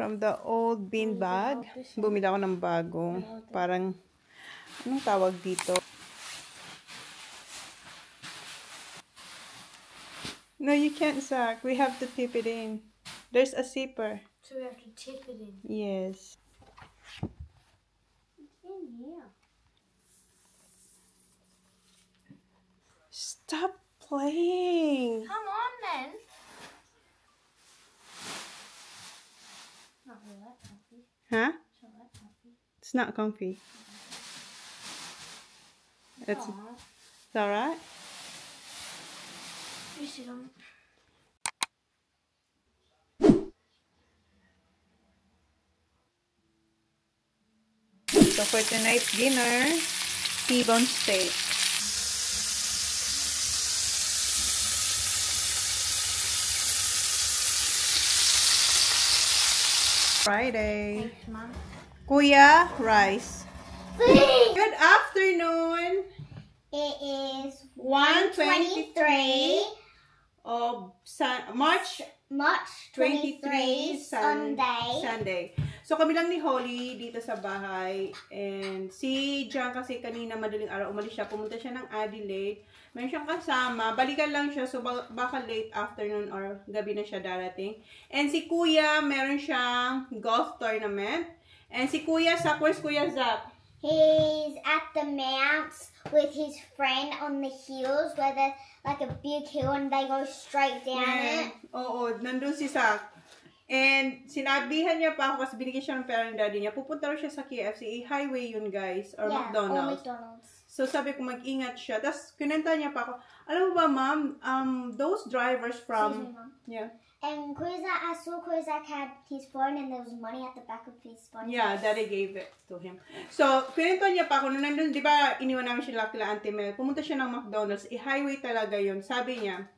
From the old bean bag, bumili ako ng bago. Parang, anong tawag dito? No, you can't, Zach. We have to tip it in. There's a zipper. So we have to tip it in. Yes. It's in here. Stop playing. Come on then. Not really that comfy. Huh? It's not that comfy. It's not comfy. It's alright. You sit on it. So for tonight's dinner, T-bone steak. Friday. Thanks, Mom. Kuya, rice. Good afternoon. It is 1:23 of March March 23, Sunday. So kami lang ni Holly dito sa bahay, and si John kasi kanina madaling araw umalis siya, pumunta siya ng Adelaide. Meron siyang kasama, balikan lang siya, so baka late afternoon or gabi na siya darating. And si Kuya, meron siyang golf tournament. And si Kuya, where's Kuya Zach? He's at the mounts with his friend on the hills where there's like a big hill and they go straight down it. Oo, nandun si Zach. And sinabihan niya pa ako kasi binigyan siya ng pera ng daddy niya. Pupunta rin siya sa KFC. Highway yun, guys. Or McDonald's. Or McDonald's. So sabi ko, mag-ingat siya. Tapos kinenta niya pa ako, alam mo ba, Mom, those drivers from... Excuse me, Mom. Yeah. And I saw Kurzak had his phone and there was money at the back of his phone. Yeah, daddy gave it to him. So, pinento niya pa ako, nung nandun, di ba, iniwan namin siya kila Auntie Mel. Pumunta siya ng McDonald's. Highway talaga yun. Sabi niya,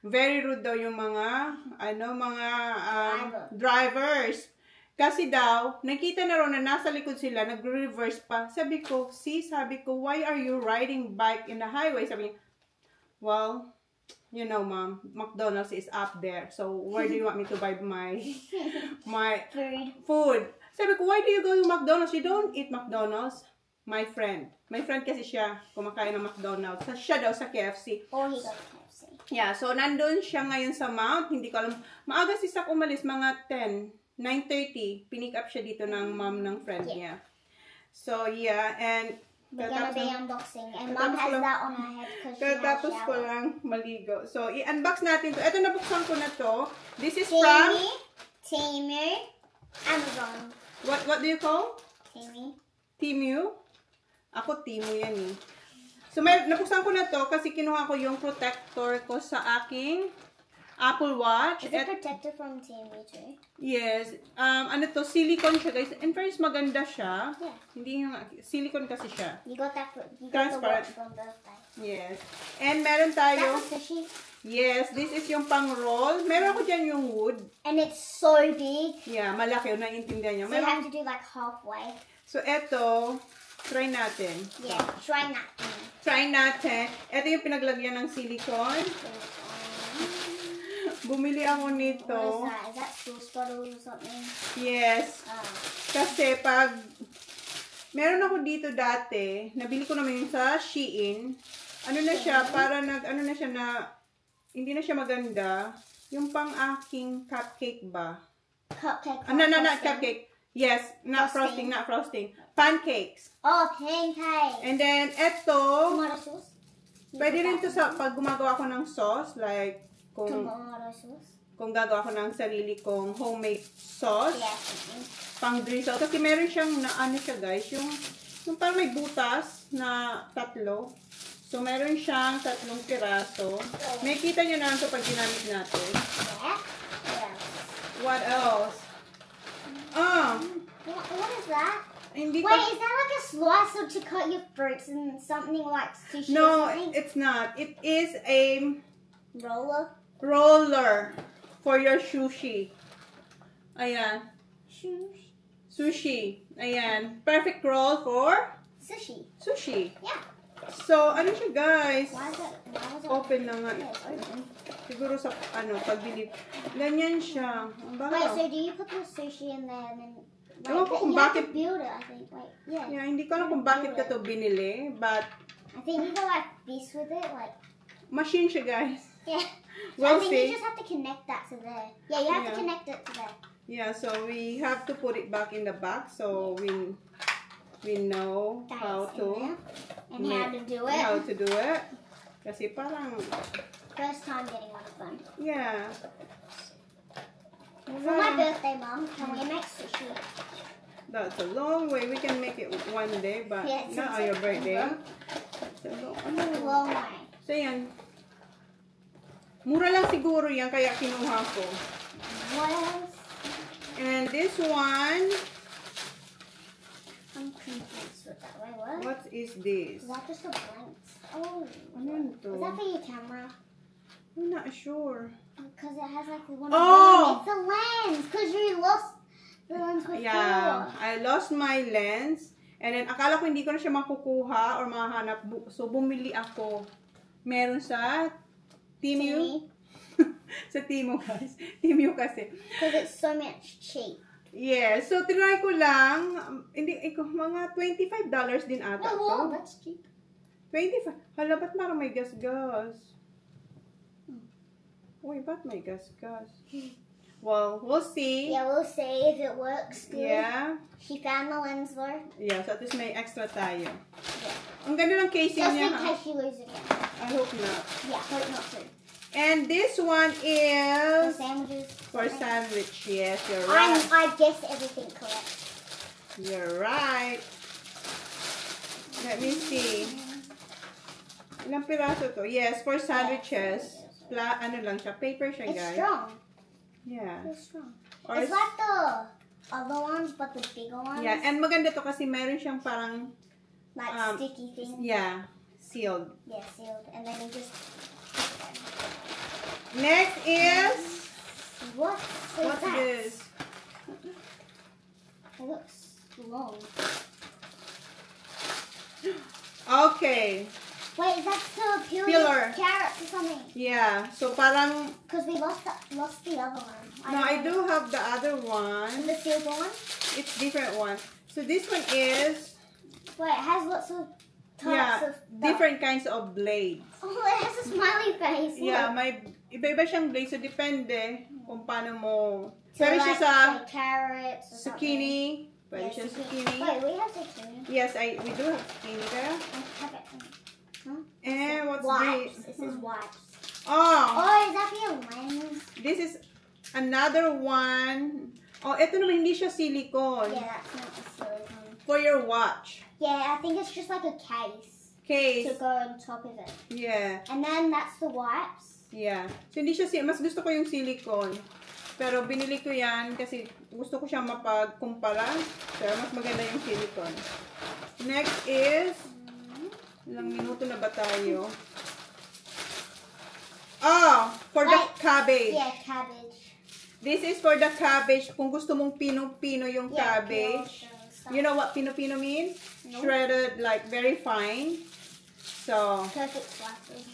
very rude daw yung mga drivers. Kasi daw, nakita na raw na nasa likod sila, nag-reverse pa. Sabi ko, why are you riding bike in the highway? Sabi niya, well, you know, Mom, McDonald's is up there. So, where do you want me to buy my food? Sabi ko, why do you go to McDonald's? You don't eat McDonald's. My friend kasi siya, kumakain ng McDonald's. Siya daw sa KFC. Or he got KFC. Yeah, so nandun siya ngayon sa Mount. Hindi ko alam. Maaga si Sak umalis, mga 9:30. Pinick up siya dito ng mom ng friend niya. So, yeah, and we're gonna be unboxing. And Mom has that on her head because she has tapos ko shower. lang maligo. So, i-unbox natin to. Ito, nabuksan ko na to. This is from... Temu, Amazon. What do you call? Temu? Ako, Temu yan eh. So, nabuksan ko na to kasi kinuha ko yung protector ko sa aking Apple Watch. Is it protected from Temu too? Yes. Ano to? Silicone siya, guys. In fairness, maganda siya. Yeah. Hindi yung... Silicone kasi siya. You got that Transparent. the watch from birthday. Yes. And meron tayo... That's a sushi. Yes, this is yung pang-roll. Meron ako dyan yung wood. And it's so big. Yeah, malaki. Naiintindihan niyo. So you have to do like halfway. So, eto, try natin. Yeah, try that. Try natin. Eto yung pinaglagyan ng silicone. Bumili ako nito. What is that? Is that sauce bottle or something? Yes. Kasi pag meron ako dito dati, nabili ko naman yung sa Shein. Ano na siya, para ano na siya na, hindi na siya maganda. Yung pang aking cupcake ba? Cupcake. Not cupcake. Yes, not frosting. Pancakes. Oh, pancakes. And then, eto, Tomato sauce? pwede rin to sa pag gumagawa ko ng sauce, like, Tomato sauce? Kung gagawa ko ng sarili kong homemade sauce. Yes. Pang drizzle. Kasi meron siyang, ano siya guys, yung parang may butas na 3. So, meron siyang 3 piraso. May kita nyo na ito pag ginamit natin. Yeah. What else? What is that? Hindi Wait, is that like a slicer to cut your fruits and something like sushi No, or something? it's not. It is a roller for your sushi. Ayan. Sushi. Ayan. Perfect roll for Sushi. Yeah. So, ano siya guys? Why is it Open na nga. Yeah, it's open. Siguro sa, pagbili. Ganyan siya. Ang Wait, bahaw. so do you put the sushi in there and then... Ewan ko kung you have bakit. to build it, I think. Wait, yeah. Yeah, hindi ko alam kung bakit ka to binili. But, I think you go like this with it, like... machine siya, guys. Yeah. So We'll I think see. you just have to connect that to there. Yeah, you have to Yeah. connect it to there. Yeah, so we have to put it back in the box so we know That how is in to there. And how to do it. How to do it. Kasi parang, First time getting one of them. yeah. For my birthday, Mum, can we make sushi? That's a long way. We can make it one day, but Yeah, it's not on your birthday. It's a Long way. So, yan. Mura lang siguro yan, kaya kinuha ko. What else? And this one, I'm confused with that. Wait, what? what is this? Is that just a blank? Oh. Ano yun to? Is that for your camera? I'm not sure. Because it has like one Oh! of them. It's a lens. Because you lost the lens before. Yeah, I lost my lens. And then, akala ko hindi ko na siya makukuha or mahanap. So, bumili ako. Meron sa Temu. Sa Temu, guys. Temu kasi. Because it's so much cheap. Yeah, so try ko lang. Mga $25 din ata Oh, wow, to. that's cheap. 25. Hala, ba't parang may gas-gas? Uy, ba't may gas-gas? Well, we'll see. Yeah, we'll see if it works good. Yeah. She found the lens though. Yeah, so at least may extra tayo. Yeah. Ang ganda ng casing Just niya. in ha? case she loses it again. I hope not. Yeah, hope not to. And this one The is sandwiches. for sandwich. Yes, you're right. I guessed everything correct. You're right. Let me see. Ilang piraso to? Yes, for sandwiches. Ano lang siya, paper siya, It's guys. strong. Yeah. It's strong. Or It's like the other ones, but the bigger ones. yeah, and maganda to kasi meron siyang parang, like sticky thing. yeah, sealed. Yeah, sealed. And then you just... Next is, What? what's that? this? It looks long. Okay. Wait, is that to peel Peeler. carrots or something? Yeah, so parang, Because we lost the other one. no, I don't do know. have the other one. The silver one? It's different one. So this one is, Wait, it has lots of types yeah, of stuff. different kinds of blades. Oh, it has a smiley face. Yeah, Look. may iba-iba siyang blades. So depende kung paano mo. So, Pwede siya like, sa say carrots or zucchini. Pwede something. siya Yeah, zucchini. Wait, we have zucchini. Yes, we do have zucchini there. I have it. Huh? And what's Wipes. this? It says wipes. Oh, Oh, is that for your lens? this is another one. Oh, ito naman hindi siya silicone. Yeah, that's not a silicone. For your watch. Yeah, I think it's just like a case Case. to go on top of it. Yeah. And then that's the wipes. Yeah. So, hindi siya, mas gusto ko yung silicone. Pero, binili ko yan kasi gusto ko siyang mapagkumpara. Pero, mas maganda yung silicone. Next is, ilang minuto na ba tayo? Oh, for the Like, cabbage. Yeah, cabbage. This is for the cabbage. Kung gusto mong pino-pino yung Yeah, cabbage. peels and stuff. You know what pino-pino means? No. Shredded, like, very fine. So, Perfect slices.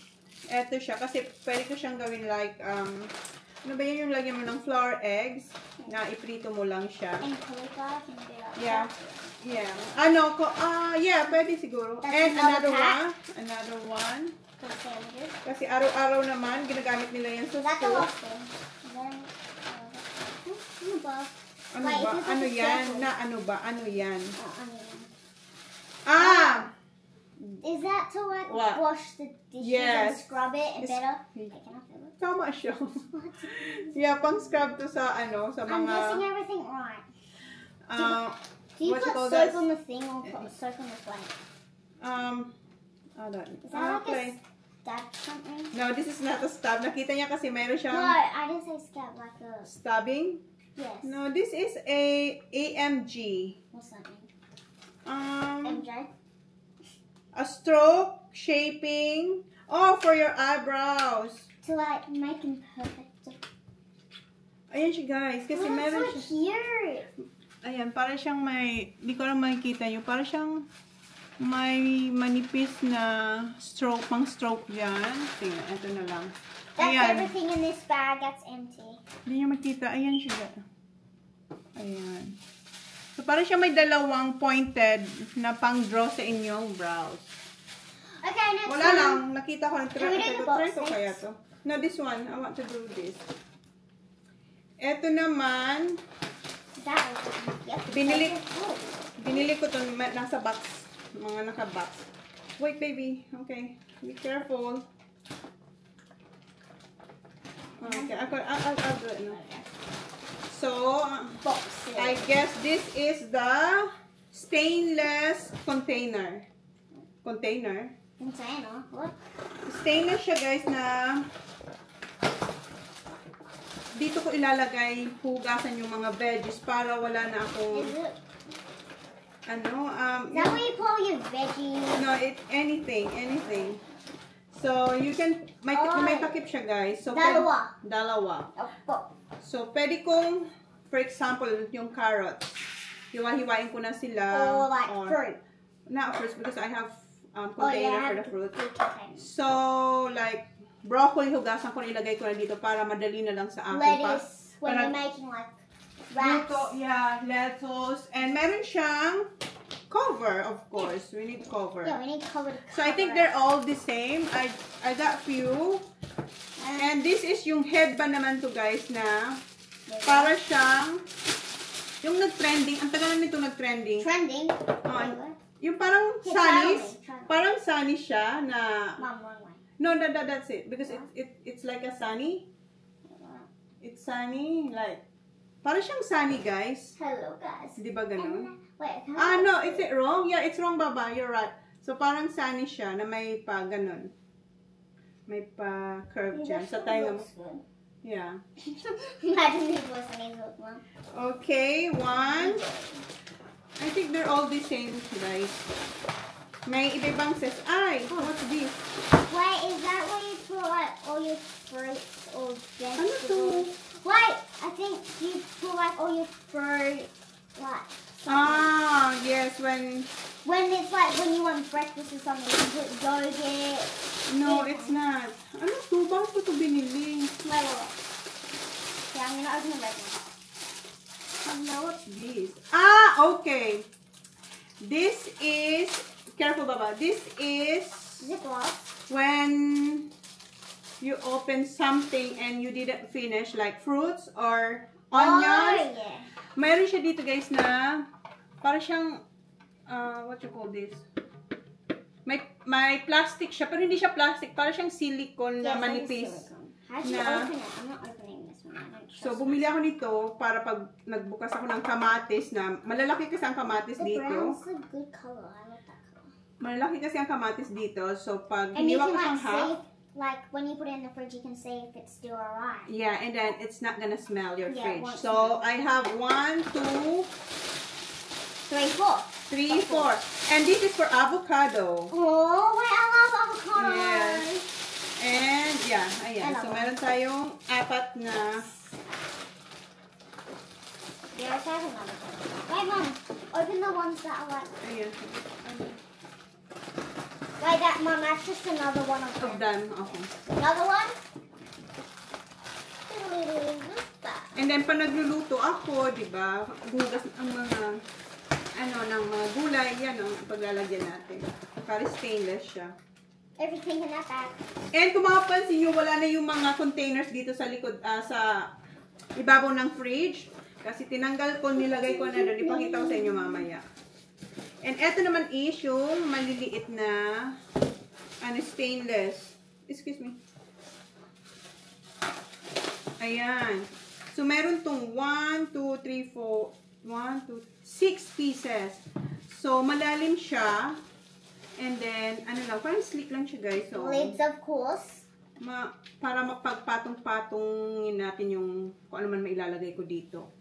eto siya. Kasi pwede ko siyang gawin like, ano ba yun yung lagyan mo ng flour eggs? Na iprito mo lang siya. And cauliflower can do that. Yeah. Yeah. Ano, yeah, pwede siguro. That's And another another one. pack. Another one. For sandwiches. Kasi araw-araw naman, ginagamit nila yan sa Is that the school. last thing? Then, ano ba? Ano Wait, ba? this is Ano a yan? circle. Na ano ba? Ano yan? Ano yan? Ah! Is that to like What? wash the dishes Yes. and scrub it and It's- better? Wait, can I feel it? Tama siya. Yeah, pang scrub to sa ano, sa I'm guessing mga everything right. Do you what you put call soap that? on the thing or put soap on the flame? I don't Is that like play. a stab something? No, this is not a stab. Nakita niya kasi mayroon No, siyang I didn't say stab, like a... stabbing. Yes. No, this is a AMG. What's that mean? MJ? A stroke shaping. Oh, for your eyebrows. To like make them perfect. Ayan siya, guys. Kasi Oh, meron that's so siya. cute. Ayan, para siyang may, di ko lang makikita nyo. Para siyang, may manipis na stroke, pang stroke dyan. Tingnan, ito na lang. That's Ayan. everything in this bag. That's empty. Hindi nyo makita. Ayan siya. Ayan. So, parang siya may dalawang pointed na pang-draw sa inyong brows. Okay, next Wala one. lang. Nakita ko. Can we do the box Try ko kaya to. No, this one. I want to do this. Ito naman. That one. Yep. Binili ko to nasa box. Mga naka-box. Wait, baby. Okay. Be careful. Okay. I'll do it now. So, I guess this is the stainless container. Insane, huh? What? Stainless siya, guys, na dito ko ilalagay hugasan yung mga veggies para wala na akong Is it? ano, Is that what you put all your veggies? no, anything. So, you can, may takip siya, guys. So, dalawa. Oh. So, pwede kong, for example, yung carrots, hiwa-hiwain ko na sila. Or like fruit. Not fruits, because I have container for the fruit. Okay. So, like, broccoli, hugasan ko na ilagay ko na dito para madali na lang sa akin. Lettuce, when you're making like wraps. Lettuce. And meron siyang cover, of course. We need cover. Yeah, we need cover to cover. So, I think they're all the same. I got few. And this is yung headband naman to, guys, na para siyang yung nag-trending. Ang tagal na nito nag-trending. Trending? Yung parang sunnies. Parang sunny siya na... Mom, one way. No, that's it. Because it's like a sunny. It's sunny, like... Parang siyang sunny, guys. Hello, guys. Di ba ganun? Wait, No, is it wrong? Yeah, it's wrong, Baba. You're right. So, parang sunny siya na may pa ganun. May pa curve dyan. Sa tayo naman. Yeah. Imagine these listening to one. Okay, one. I think they're all the same, guys. May iba-ibang says, what's this? Wait, is that where you put like all your fruits or Ano to? vegetables? Wait, I think you put like all your fruit, like. Yes, When it's like when you want breakfast or something, you put yogurt. No, it's not. Ano to? Bakit ko ito binili? Wait. Yeah, I'm gonna open the red one. Ano, what's this? Okay. This is, careful, Baba. This is Ziploc. when you open something and you didn't finish, like fruits or onions. Oh, yeah. Mayroon siya dito, guys, na para siyang, what you call this? May plastic siya, pero hindi siya plastic. Para siyang silicone na manipis. How do you open it? I'm not opening this one. I don't trust So, bumili ako nito para pag nagbukas ako ng kamatis na, malalaki kasi ang kamatis The dito. brown's a good color. I love that color. Malalaki kasi ang kamatis dito. So, pag And you hiniwa can ko siyang like half, see, like when you put it in the fridge, you can see if it's still alright. yeah, and then it's not gonna smell your Yeah, it fridge. won't So, I have 1, 2, 3, 4. 3, 4. And this is for avocado. Oh, wait, I love avocado. Yes. And, yeah, ayan. So, meron tayong 4 na. Yeah, I have another one. Wait, Mom, open the ones that are like. Ayan. Wait, Mom, that's just another one of Of them. them. Okay. Another one? And then, pag nagluluto ako, di ba, hugas ang mga, ng mga gulay, yan ang paglalagyan natin. Para stainless siya. Everything in that bag. And kung makapansin nyo, wala na yung mga containers dito sa likod, sa ibabaw ng fridge. Kasi tinanggal ko, nilagay ko na doon. Ipakita ko sa inyo mamaya. And eto naman is yung maliliit na, stainless. Excuse me. Ayan. So, meron tong 1, 2, 3, 4, 1, 2, 6 pieces. So, malalim siya. And then, parang sleek lang siya, guys. So, Lids, of course. para mapagpatong-patongin natin yung kung ano man mailalagay ko dito.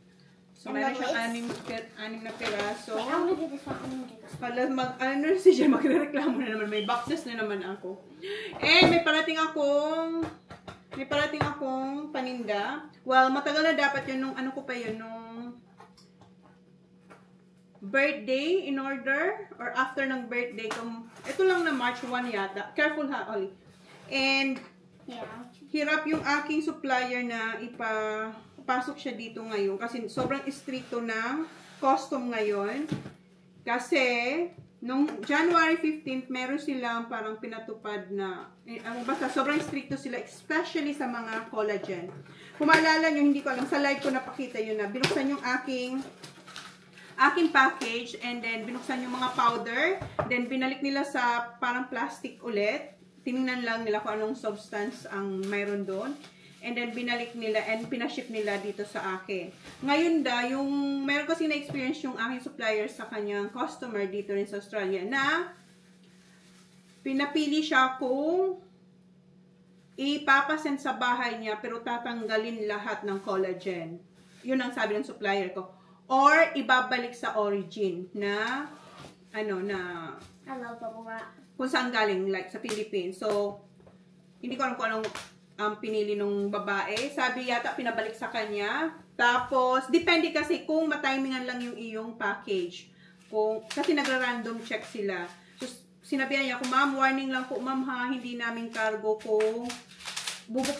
So, And meron the siyang lids? 6 na piraso. Wait, I'm gonna do this one. I'm gonna do this one. Si Jen, magreklamo na naman. May boxes na naman ako. And may parating akong paninda. Well, matagal na dapat yun nung, birthday in order or after ng birthday. Ito lang na March 1 yata. Careful ha, Oli. And hirap yung aking supplier na ipapasok siya dito ngayon kasi sobrang stricto ng custom ngayon. Kasi nung January 15th, meron silang parang pinatupad na, basta sobrang stricto sila, especially sa mga collagen. Kung maalala nyo, hindi ko alam, sa live ko napakita yun na binuksan yung aking package and then binuksan yung mga powder, then binalik nila sa parang plastic ulit. Tinignan lang nila kung anong substance ang mayroon doon. And then binalik nila and pinaship nila dito sa akin. Ngayon yung meron kasi na-experience yung aking supplier sa kanyang customer dito rin sa Australia na pinapili siya kung ipapasend sa bahay niya pero tatanggalin lahat ng collagen. Yun ang sabi ng supplier ko. Or, ibabalik sa origin na, I love bubble wrap. Kung saan galing, like sa Philippines. So, hindi ko alam kung anong pinili nung babae. Sabi yata, pinabalik sa kanya. Tapos, depende kasi kung matimingan lang yung iyong package. Kasi nagra-random check sila. So, sinabihan niya, kung ma'am, warning lang po, ma'am ha, hindi namin cargo kung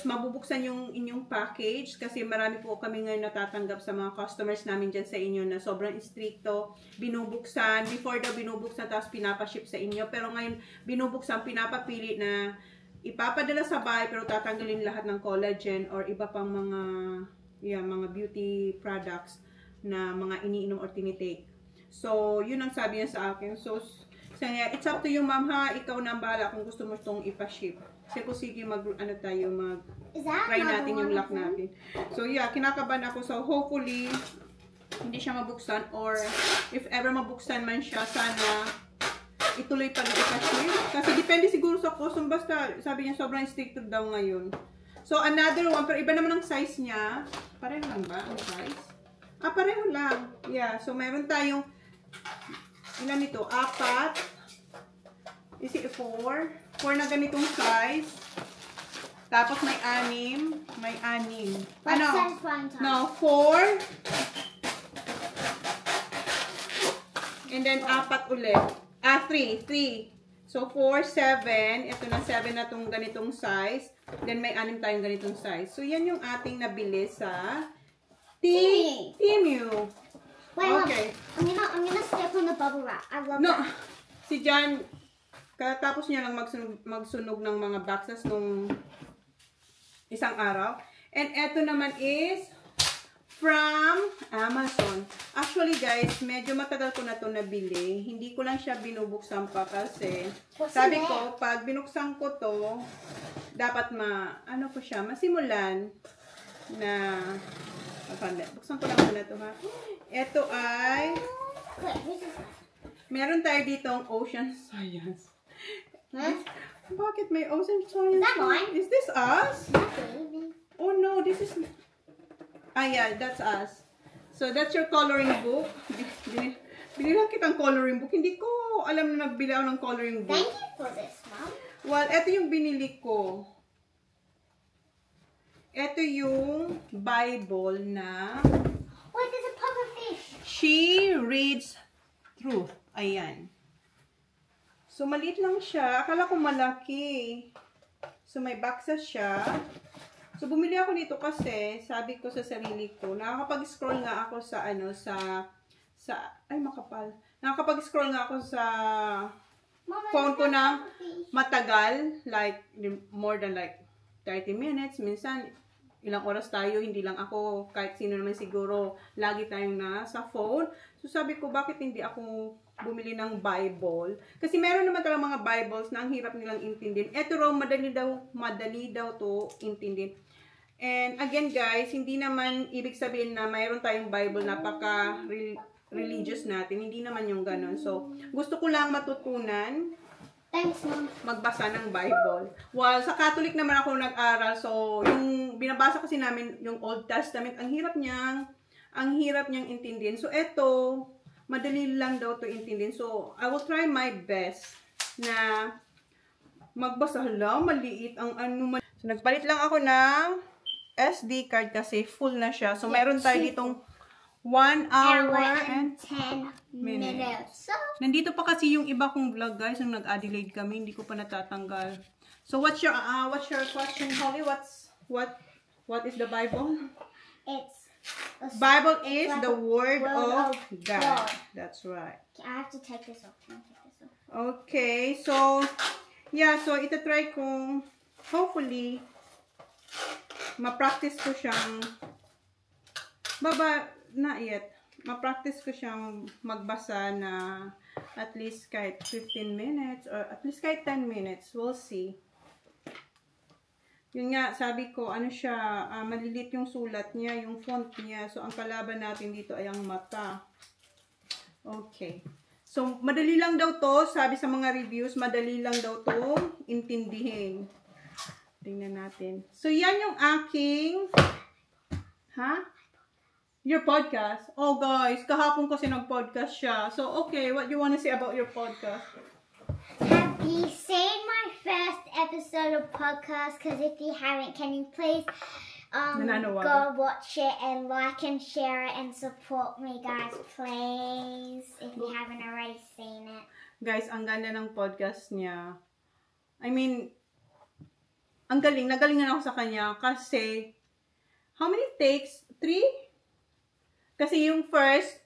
mabubuksan yung inyong package kasi marami po kami ngayon natatanggap sa mga customers namin dyan sa inyo na sobrang stricto, binubuksan, before daw binubuksan tapos pinapaship sa inyo, pero ngayon binubuksan, pinapapili na ipapadala sa bahay pero tatanggalin lahat ng collagen or iba pang mga beauty products na mga iniinom or tinitake. So, yun ang sabi niya sa akin. So, it's up to you, ma'am ha, ikaw na ang bahala kung gusto mo itong ipaship. Sige, try natin yung lock natin. So, yeah, kinakabahan ako. So, hopefully, hindi siya mabuksan or if ever mabuksan man siya, sana ituloy pa na ipaship. Kasi depende siguro sa custom. Basta, sabi niya, sobrang strict daw ngayon. So, another one, pero iba naman ang size niya. Pareho lang ba ang size? Pareho lang. Yeah, so meron tayong, ilan ito? 4. Is it 4? 4 na ganitong size. Tapos may 6. May 6. Ano? No, 4. And then 4 ulit. 3. So 4, 7. Ito na 7 na itong ganitong size. Then may 6 tayong ganitong size. So yan yung ating nabili sa Temu. Wait, okay. I'm gonna step on the bubble wrap. I love that. Si John, katapos niya lang magsunog ng mga boxes nung isang araw. And eto naman is from Amazon. Actually guys, medyo matagal ko na to nabili. Hindi ko lang siya binubuksan pa kasi sabi ko, pag binuksan ko to, dapat masimulan na buksan ko lang muna to ha. Ito ay meron tayo ditong Ocean Science. Bakit may Ocean Science? Is that mine? Is this us? Baby. Oh no, this is... yeah, that's us. So, that's your coloring book. Binilang kitang coloring book. Hindi ko alam na nagbili ako ng coloring book. Thank you for this, Mom. Well, ito yung binili ko. Ito yung Bible na... Wait, there's a pufferfish. She Reads Truth. Ayan. So, maliit lang siya. Akala ko malaki. So, may boxes siya. So, bumili ako dito kasi, sabi ko sa sarili ko, nakakapag-scroll nga ako sa, ay, makapal. Nakakapag-scroll nga ako sa phone ko ng matagal, like, more than like 30 minutes. Minsan, ilang oras tayo, hindi lang ako, kahit sino naman siguro, lagi tayong nasa phone. So, sabi ko, bakit hindi ako bumili ng Bible? Kasi meron naman talagang mga Bibles na ang hirap nilang intindihin. Ito raw, madali daw to intindihin. And again guys, hindi naman ibig sabihin na mayroon tayong Bible napaka-religious natin. Hindi naman yung ganun. So, gusto ko lang matutunan. Thanks, Mom. Magbasa ng Bible. Well, sa Catholic naman ako nag-aral. So, yung binabasa kasi namin, yung Old Testament, ang hirap niyang intindihin. So, eto, madali lang daw to intindihin. So, I will try my best na magbasa. Hala, maliit ang ano. So, nagpalit lang ako ng SD card kasi full na siya. So, meron tayo ditong 1 hour and 10 minutes. So, nandito pa kasi yung iba kong vlog, guys, nung nag-Adelaide kami, hindi ko pa natatanggal. So what's your question, Holly? What is the Bible? it's Bible is like the word of God. God. That's right. I have to take this off. Can I take this off? Okay, so yeah, so itatry kong hopefully ma-practice ko siyang not yet. Ma-practice ko siyang magbasa na at least kahit 15 minutes or at least kahit 10 minutes. We'll see. Yun nga, sabi ko, ano siya, malilit yung sulat niya, yung font niya. So, ang kalaban natin dito ay ang mata. Okay. So, madali lang daw to. Sabi sa mga reviews, madali lang daw to intindihin. Tingnan natin. So, yan yung aking your podcast. Oh, guys, kahapon kasi nag-podcast siya. So, okay, what you wanna say about your podcast? Have you seen my first episode of podcast? Because if you haven't, can you please go watch it and like and share it and support me, guys, please, if you haven't already seen it. Guys, ang ganda ng podcast niya. I mean, ang galing. Nagalingan ako sa kanya kasi how many takes? 3? Kasi yung first,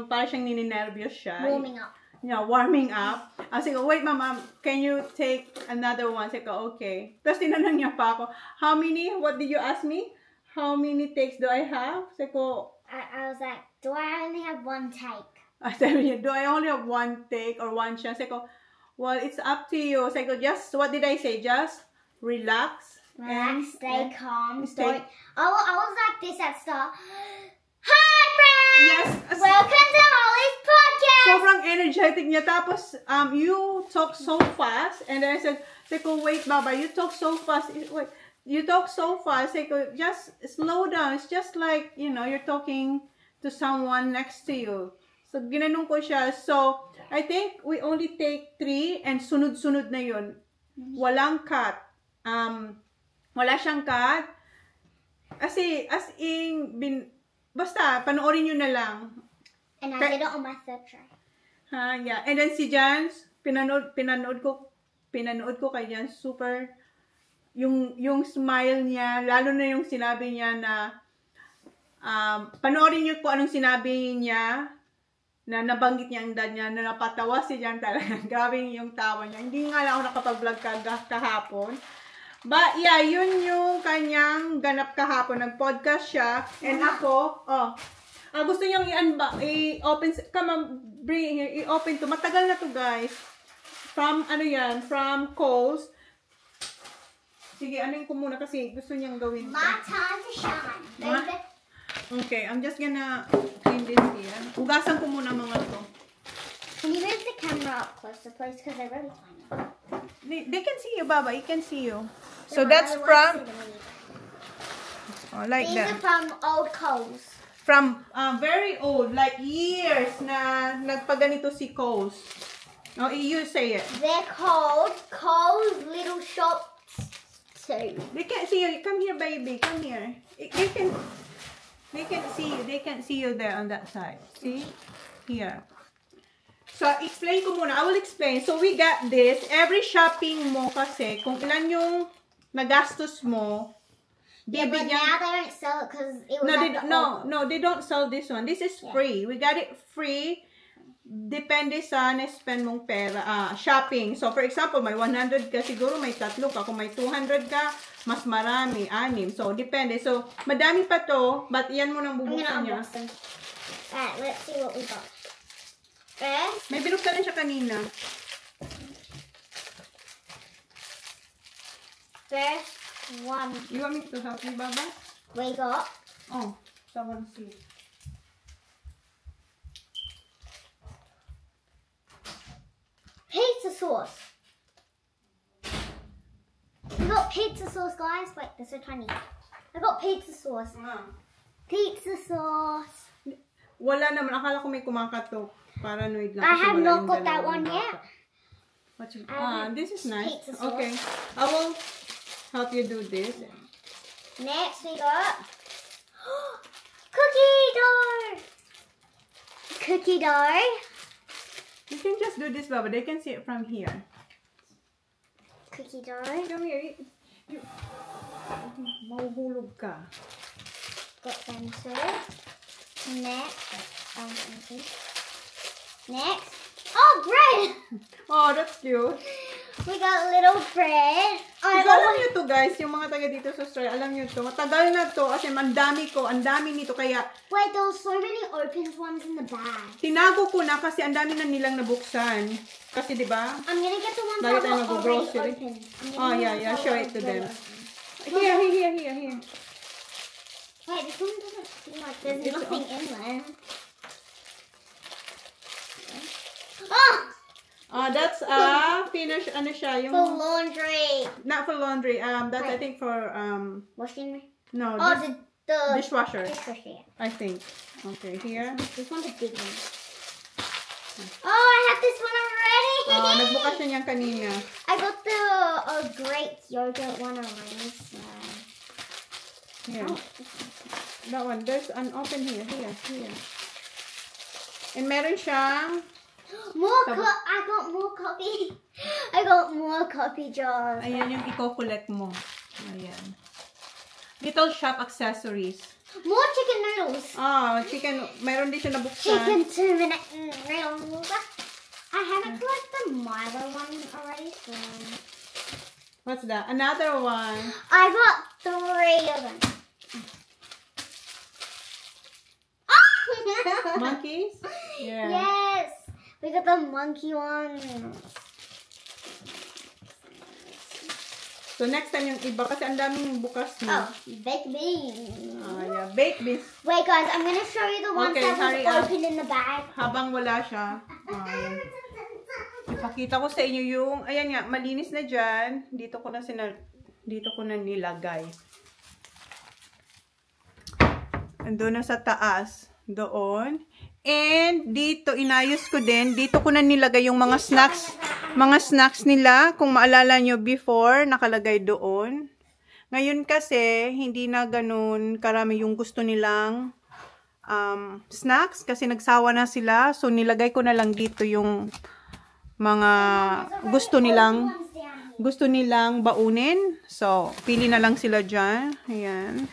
para siyang nininervyos siya. Warming up. Yeah, warming up. Sabi ko, wait, mama, can you take another one? Sabi ko, okay. Tapos tinanong niya pa ako, how many, what did you ask me? How many takes do I have? Sabi ko, I was like, do I only have one take? Sabi niya, do I only have one take or one chance? Sabi ko, well, it's up to you. Sabi ko, just, what did I say? Just relax. Relax, stay calm. Stay. I was like this at start. Hi, friends! Yes. Welcome to Holly's podcast! Sobrang energetic niya. Tapos, you talk so fast. And then I said, wait, Baba, you talk so fast. Wait, you talk so fast. Just slow down. It's just like, you know, you're talking to someone next to you. So, ginanong ko siya. So, I think we only take 3 and sunod-sunod na yun. Walang cut. Wala siyang cut. Kasi, basta, panoorin nyo na lang. And I did it on my third try. Yeah. And then si Jans, pinanood ko kay Jans, super, yung smile niya, lalo na yung sinabi niya na, panoorin nyo po anong sinabi niya, na nabanggit niya ang dad niya, na napatawa si Jan talaga. Grabe yung tawa niya. Hindi nga lang ako nakapag-vlog kahapon. But yeah, yun yung kanyang ganap kahapon. Nag-podcast siya. And ako, gusto niyang i-open, come on, bring here, i-open to. Matagal na to, guys. From, from Kohl's. Sige, ko muna kasi gusto niyang gawin. My time to shine. Okay, I'm just gonna clean this here. Hugasan ko muna mga to. Can you move the camera up closer, please? Because they're really tiny. They can see you, Baba. You can see you. So that's from... like These that. are from old Kohl's. From very old, like years na nagpaganito si Kohl's. Oh, you say it. They're called Kohl's Little Shops too. They can't see you. Come here, baby. Come here. They can see you. They can't see you there on that side. See? Here. So, explain ko muna. I will explain. So, we got this. Every shopping mo kasi, kung ilan yung nagastos mo, yeah, but now they don't sell it because it was no, they don't sell this one. This is free. We got it free. Depende sa na-spend mong pera. Shopping. So, for example, may 100 ka, siguro may 3 ka. Kung may 200 ka, mas marami, 6. So, depende. So, madami pa to, but yan mo nang bubuksan niya. Alright, let's see what we got. First, may binuksan rin siya kanina. First one. You want me to help you, Baba? We got. Oh, someone see. Pizza sauce. We got pizza sauce, guys. Wait, they're so tiny. I got pizza sauce. Pizza sauce. Wala naman. Akala ko may kumakatok. Paranoid lang. I have not got that one yet. This is nice. Pizza sauce. Okay. I will help you do this. Next we got Cookie dough. Cookie dough. You can just do this, Baba. They can see it from here. Cookie dough. Come here. Mahuhulog ka. Got them too. Next. Oh, bread. Oh, that's cute. We got little bread. Alam nyo to, guys, yung mga taga dito sa Australia, alam nyo to, matagal na to, kasi ang dami nito, kaya... Wait, there was so many open ones in the bag. Tinago ko na kasi ang dami na nilang nabuksan. Kasi, di ba? I'm gonna get the ones Lagi that tayo were already mag-grocery. open. Oh, yeah, show it to them. Here. Wait, this one doesn't seem like there's nothing in there. Oh! That's finish, ano siya, yung... For laundry. Not for laundry, that's I think for, Washing? no, Oh, the dishwasher. Dishwasher. I think. Okay, here. This one's a big one. Oh, I have this one already! Nagbukas siya niyan kanina. I got the great yogurt one already, so... Here. That one. There's an open here. And meron siyang... I got more coffee. I got more coffee jars. Ayan yung i-collect mo. Ayan. Little shop accessories. More chicken noodles. Chicken. Meron din siya nabuksan. Chicken 2-minute noodles. I haven't collected the Milo one already, so... What's that? Another one. I got 3 of them. Monkeys? Yeah. Yes. We got the monkey one. So next time yung iba kasi ang daming bukas na. Oh, baked beans. Yeah, baked beans. Wait guys, I'm gonna show you the ones that was open in the bag. Habang wala siya. Ipakita ko sa inyo yung, ayan nga, malinis na dyan. Dito ko na nilagay. Andun na sa taas. Doon. And dito, inayos ko din. Dito ko na nilagay yung mga snacks nila. Kung maalala nyo before, nakalagay doon. Ngayon kasi, hindi na ganun karami yung gusto nilang snacks. Kasi nagsawa na sila. So, nilagay ko na lang dito yung mga gusto nilang baunin. So, pili na lang sila dyan. Ayan.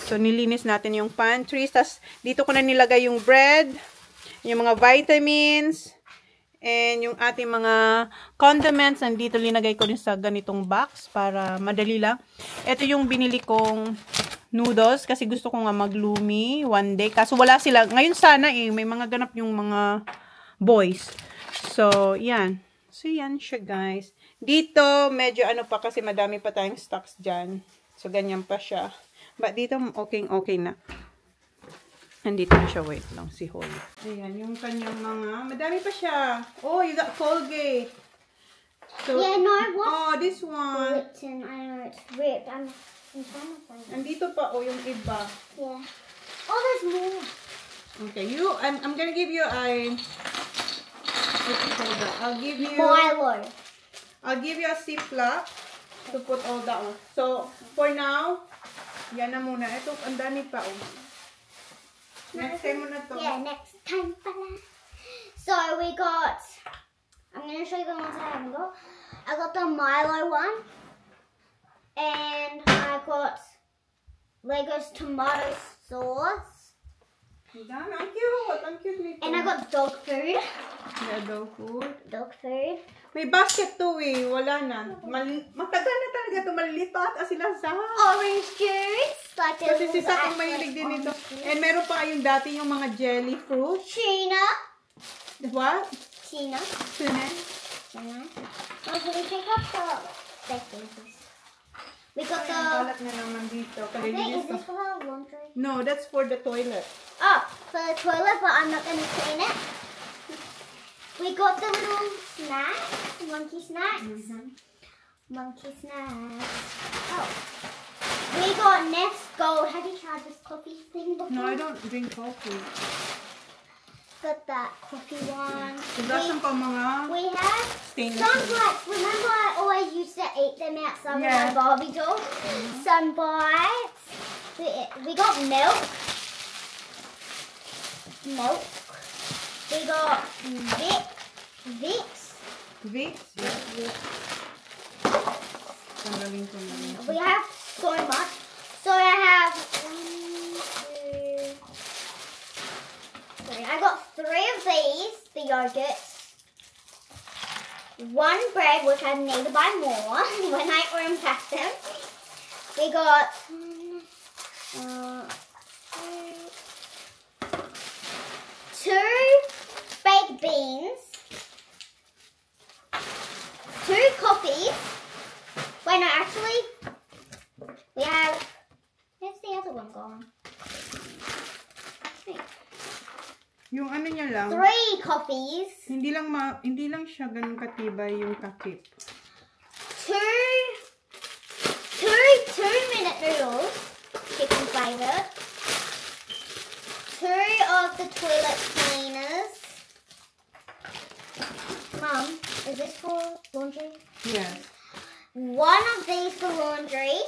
So, nilinis natin yung pantries. Tapos, dito ko na nilagay yung bread, yung mga vitamins, and yung ating mga condiments. Nandito linagay ko din sa ganitong box para madali lang. Ito yung binili kong noodles kasi gusto ko nga maglumi one day. Kaso wala sila. Ngayon sana may mga ganap yung mga boys. So, yan. So, yan siya, guys. Dito, medyo ano pa kasi madami pa tayong stocks dyan. So, ganyan pa siya. But dito, okay na. Nandito na siya. Wait lang, si Holly. Ayan, yung kanyang mga... Madami pa siya. Oh, you got Colgate. So, yeah, no, I want... this one. Lipton. I know it's ripped. I'm in front of them. Nandito pa, yung iba. Yeah. Oh, there's more. Okay, I'm gonna give you a... I'll give you... Milo. I'll give you a Ziploc to put all that on. So, for now... Yan na muna. Ito, ang dami pa, Next time mo na to. Yeah, next time pala. So, we got... I'm going to show you the ones I haven't got. I got the Milo one. And I got Legos tomato sauce. Ang cute. Ang cute nito. And I got dog food. Yeah, dog food. Dog food. May basket to wala na. Matagal na talaga ito. Maliliit pa at sila sa... Orange juice. Like kasi si Sak ang mahilig din ito. And meron pa kayong dati yung mga jelly fruit. China. What? China. China. Oh, so we pick up the vegetables. We got the... Kalat na naman dito. Is this for the laundry? No, that's for the toilet. Oh, for the toilet, but I'm not going to clean it. We got the little snacks, monkey snacks. Monkey snacks. Oh. We got Nest Gold. Have you tried this coffee thing before? No, I don't drink coffee. Got that coffee one. We have Sunbites. Remember I always used to eat them outside with my Barbie doll? Sunbites. We got milk. milk. We got Vicks. Vicks? Yeah. Tanggalin. We have so much. So I have I got 3 of these, the yogurts. 1 bread, which I need to buy more when I unpack them. We got 2 baked beans, 2 coffees. Wait, no, actually, we have, where's the other one gone? Yung ano niya lang. 3 coffees. Hindi lang siya ganun katibay yung takip. 2 2-minute noodles, chicken flavor. 2 of the toilet cleaners. Mum, is this for laundry? Yes. 1 of these for laundry.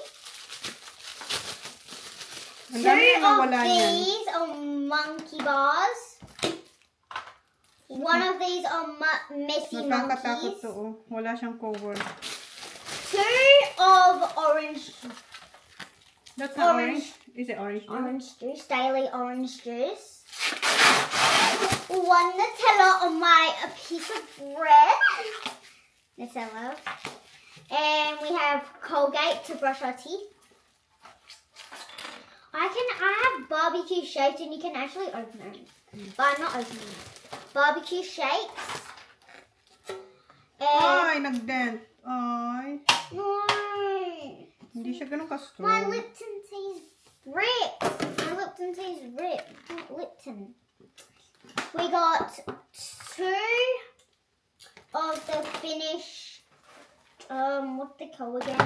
Ang 2 dami na of nawala niyan. these are monkey bars. 1 of these are messy Nakakatakot monkeys. to, oh. Wala siyang cover. 2 of orange. That's not orange. Is it orange? Orange juice, daily orange juice. 1 Nutella on a piece of bread. Nutella. And we have Colgate to brush our teeth. I have barbecue shakes and you can actually open them. But I'm not opening it. Barbecue shakes. Ay, nag-dent. Ay. No. Hindi siya ganun ka-strong. My Lipton tea's ripped. My Lipton tea's ripped. Not Lipton. We got 2 of the finished, what they call again?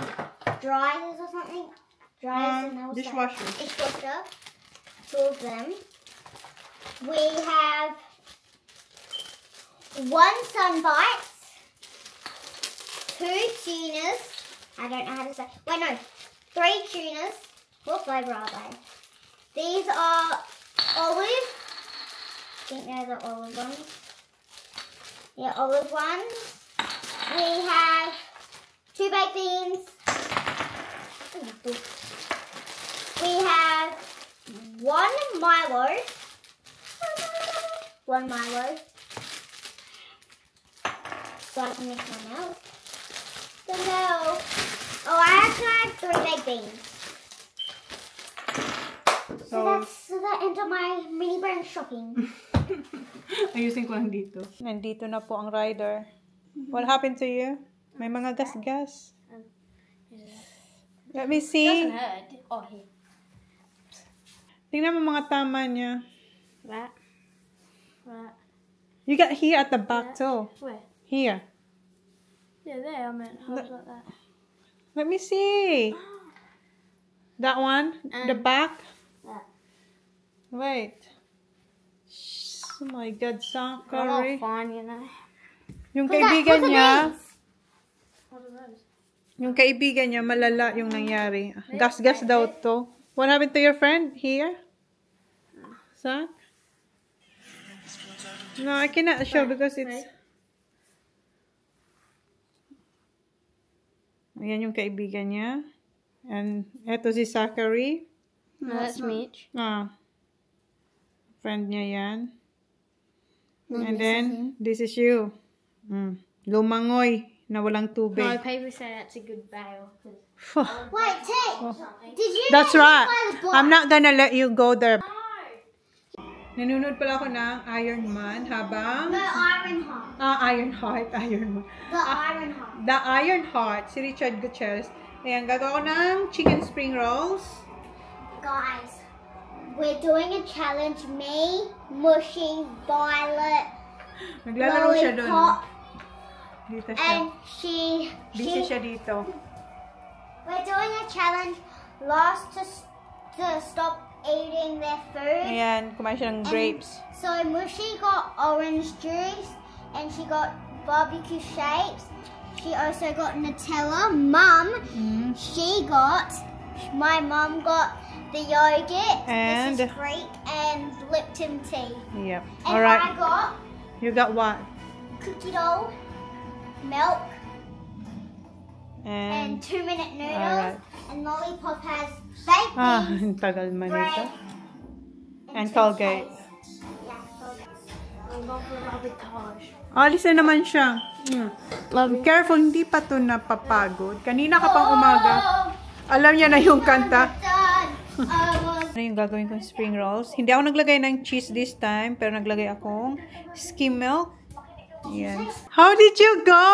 Dryers or something? Dryers and dishwasher. Dishwasher. 2 of them. We have 1 Sunbites. 2 tunas. I don't know how to say. Wait, no. 3 tunas. What flavour are they? These are olive. I think they're the olive ones. Yeah, olive ones. We have 2 baked beans. We have 1 Milo. 1 Milo. So I can mix my milk. The milk. Oh, I actually have 3 baked beans. So that's the end of my mini brand shopping. Ayusin ko lang dito. Nandito na po ang rider. What happened to you? May mga gas-gas. Let me see. Doesn't hurt. Oh, here. Tingnan mo mga tama niya. Right. You got here at the back too. Where? Here. Yeah, there. I meant half like that. Let me see. That one? The back? That. Wait. Oh my God, They're Sakari. not fine, you know. Yung kaibigan niya, What are those? yung kaibigan niya, malala yung nangyari. Gas-gas daw to. What happened to your friend here? Sak? No, I cannot show because it's... Ayan yung kaibigan niya. And eto si Sakari. No, that's Mitch. Friend niya yan. And then, this is you. Lumangoy na walang tubig. No, people say that's a good bail. Phew. Wait, Tate, did you That's get right. hit by the bus? I'm not gonna let you go there. Nanonood pala ako ng Iron Man habang... The Iron Heart. Iron Heart. Iron Man. The Iron Heart. The Iron Heart. Si Richard Gutierrez. Ayan, gagawa ko ng chicken spring rolls. Guys, we're doing a challenge. Me, Mushy, Violet, Naglalaro siya doon. Lollipop, Dito siya. and Busy siya dito. We're doing a challenge. Last to stop eating their food. Ayan, kumain siya ng grapes. So Mushy got orange juice, and she got barbecue shapes. She also got Nutella. My mum got the yogurt, and this is Greek, and Lipton tea. Yep. And All right. I got You got what? cookie dough, milk, And and 2-minute noodles. Alright. And Lollipop has baked beans, tagal man bread, ito. And Colgate. Yeah, Colgate. I'm going for Ravitage. Alis na naman siya. Careful, hindi pa to napapagod. Kanina ka pang umaga. Alam niya na yung kanta. Ano yung gagawin kong spring rolls? Hindi ako naglagay ng cheese this time, pero naglagay akong skim milk. Yan. How did you go?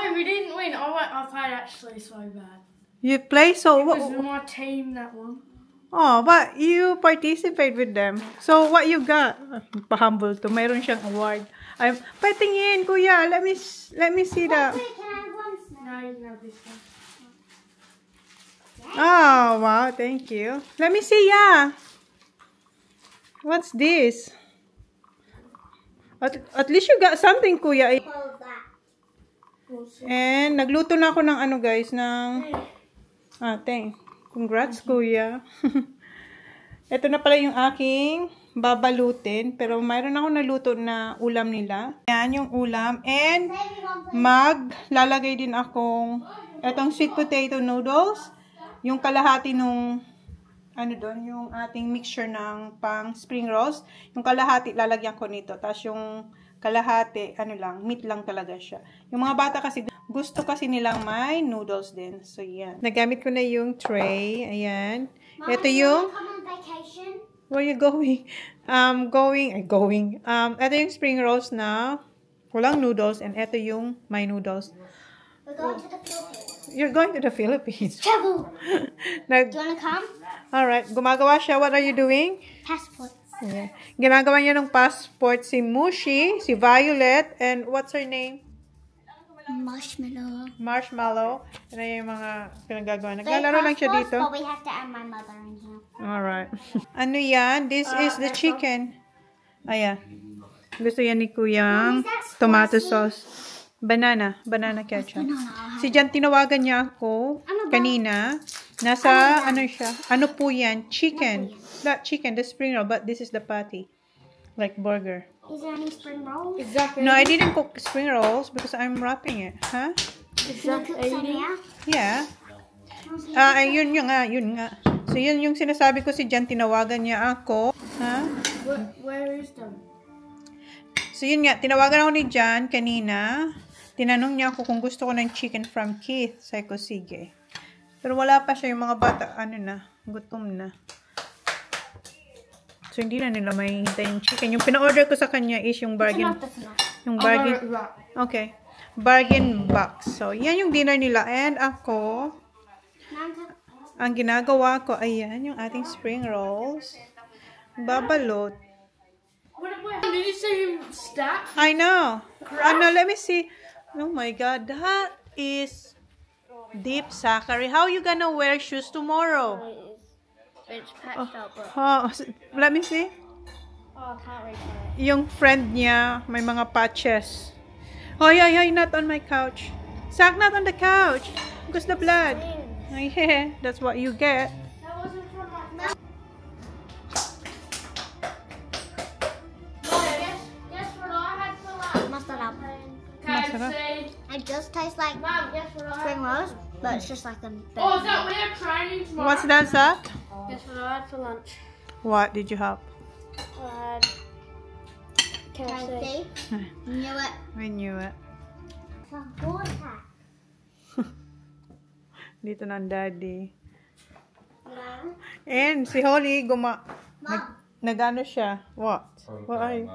No, we didn't win. I played actually so bad. You play so It was my team that won. Oh, but you participate with them. So what you got? Pa-humble to. Mayroon siyang award. I'm patingin, kuya. Let me see the. Wait, can I have one snack? No, you can have this one. Oh, wow. Thank you. Let me see, yeah. What's this? At least you got something, kuya. Hold that. And nagluto na ako ng ano, guys, ng thanks. Congrats, kuya. Ito na pala yung aking babalutin. Pero mayroon ako naluto na ulam nila. Yan yung ulam. And maglalagay din akong etong sweet potato noodles. Yung kalahati nung ano doon, yung ating mixture ng pang spring rolls. Yung kalahati, lalagyan ko nito. Tapos yung kalahati, ano lang, meat lang talaga siya. Yung mga bata kasi, gusto kasi nilang may noodles din. So, yan. Nagamit ko na yung tray. Ayan. Mom, Ito you yung, wanna come on vacation? where you going? Ito yung spring rolls na walang noodles. And ito yung may noodles. We're going to the Philippines. You're going to the Philippines. Travel. Nag, Do you wanna come? alright. Gumagawa siya. What are you doing? Passport. Yeah. Ginagawa niya ng passport si Mushi, si Violet, and what's her name? Marshmallow. Marshmallow. Ano yung mga pinagagawa. Naglalaro lang siya dito. But we have to add my mother in here. Alright. Ano yan? This is the chicken. Ayan. Gusto yan ni Kuyang tomato sauce. Banana ketchup. Si Jan, tinawagan niya ako kanina. Nasa, ano siya? Ano po yan? Chicken. Not chicken, the spring roll, but this is the patty. Like burger. Is there any spring rolls? Exactly. No, I didn't cook spring rolls because I'm wrapping it. Huh? Can you cook some here? Yeah. Yun nga. So, yun yung sinasabi ko si Jan, tinawagan niya ako. Huh? Where is them? So, yun nga, tinawagan ako ni Jan kanina. Tinanong niya ako kung gusto ko ng chicken from Keith. Sabi ko, sige. Pero wala pa siya, yung mga bata, ano na, gutom na. So, hindi na nila may hintay yung chicken. Yung pina-order ko sa kanya is yung bargain. Yung bargain. Okay. Bargain box. So, yan yung dinner nila. And ako, ang ginagawa ko, ayan, yung ating spring rolls. Babalot. Did you see him stack? I know. Ano, let me see. Oh my God, that is deep, Zachary. How are you gonna wear shoes tomorrow? It's patched up, but Let me see. I can't reach it. Yung friend niya, may mga patches. Hoy, not on my couch. Zach, not on the couch. Because the blood. Oh, yeah, that's what you get. That wasn't from my. Guess what I had for lunch? Mustard up. KFC. It just tastes like Mum, guess what I spring had? rolls, but it's just like a Oh, is that we have training tomorrow? What's that, Zach? Guess what I had for lunch? What did you have? I had KFC. Knew it. We knew it. Dito na ang daddy. And si Holly, nag-ano siya? What? What are you?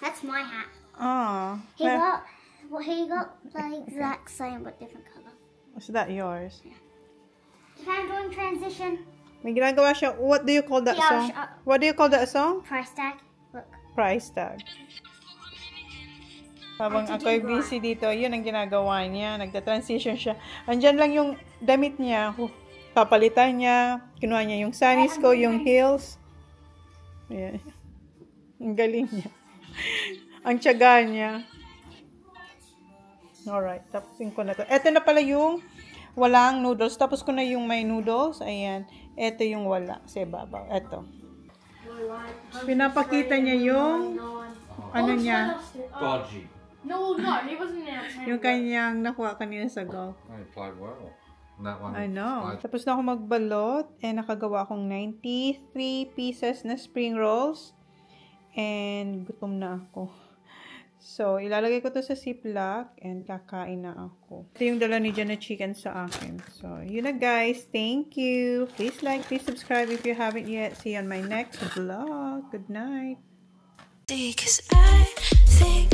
That's my hat. Oh. He got the exact same but different color. Is that yours? If I'm doing transition, May ginagawa siya. What do you call that Yeah, song? What do you call that song? price tag. Look. Price tag. Habang ako'y busy dito, yun ang ginagawa niya. Nagta-transition siya. Andyan lang yung damit niya. Papalitan niya. Kinuha niya yung sunnies ko, yung heels. Ayan. Ang galing niya. Ang tiyaga niya. Alright, tapusin ko na to. Ito na pala yung walang noodles. Tapos ko na yung may noodles. Ayan. Ito yung wala sa ibabaw. Ito. Pinapakita niya yung ano niya. Dodgy. No, he wasn't there. Yung kanyang nakuha kanina sa golf. He played well. That one. I know. Tapos na ako magbalot and nakagawa akong 93 pieces na spring rolls. And gutom na ako. So, ilalagay ko to sa Ziploc and kakain na ako. Ito yung dala ni Jan na chicken sa akin. So, yun na guys. Thank you. Please like, please subscribe if you haven't yet. See you on my next vlog. Good night. Because I think